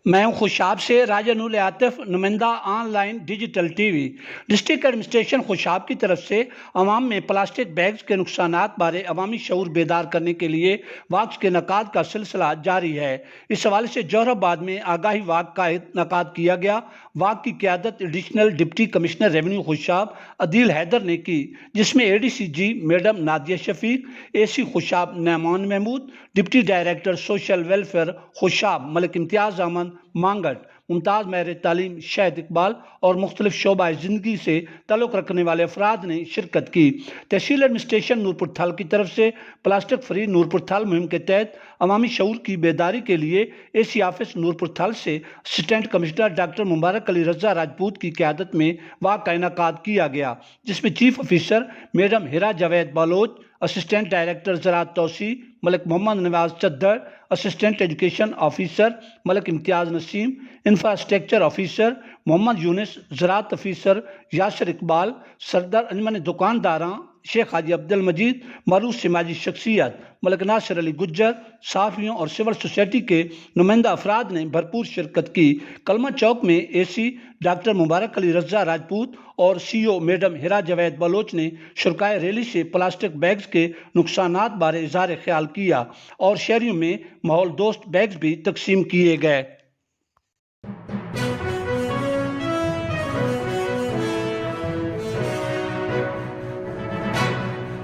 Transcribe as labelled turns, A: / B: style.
A: میں ہوں خوشاب سے راجہ نور عاطف، نمائندہ on line digital T V. District administration Khushab کی طرف سے عوام میں پلاسٹک بیگز کے نقصانات بارے عوامی شعور بیدار کرنے کے لیے واکس کے انعقاد کا سلسلہ جاری ہے۔ اس حوالے سے جوہر آباد میں آگاہی واک کا انعقاد کیا گیا۔ واک کی قیادت additional deputy commissioner revenue Khushab Adeel Haider نے کی، جس میں ADCG madam Nadia Shafiq, AC Khushab Nauman Mahmood, deputy director social welfare Khushab Malik Imtiaz Ahmed Mangat, ممتاز ماہر تعلیم شاہد اقبال اور مختلف شعبہ زندگی سے تعلق رکھنے والے افراد نے شرکت کی۔ تحصیل ایڈمنسٹریشن نورپور تھل کی طرف سے پلاسٹک فری نورپور تھل مہم کے تحت عوامی شعور کی بیداری کے لیے AC آفس نورپور تھل سے اسسٹنٹ کمشنر ڈاکٹر مبارک علی رضا راجپوت کی قیادت میں واک کا انعقاد کیا گیا، جس میں چیف آفیسر میڈم ہیرا جاوید بالوچ، اسسٹنٹ ڈائریکٹر زراعت توسیع ملک محمد نواز چدر، اسسٹنٹ ایجوکیشن آفیسر ملک امتیاز نسیم، انفراسٹرکچر آفیسر محمد یونس، زراعت آفیسر یاسر اقبال، صدر انجمن دکانداراں شیخ حاجی عبد المجید، معروف سماجی شخصیت ملک ناصر علی گجر، صحافیوں اور سول سوسائٹی کے نمائندہ افراد نے بھرپور شرکت کی۔ کلمہ چوک میں AC ڈاکٹر مبارک علی رضا راجپوت اور CO میڈم ہیرا جاوید بالوچ نے شرکائے ریلی سے پلاسٹک بیگز کے نقصانات بارے اظہار خیال کیا اور شہریوں میں ماحول دوست بیگز بھی تقسیم کیے گئے۔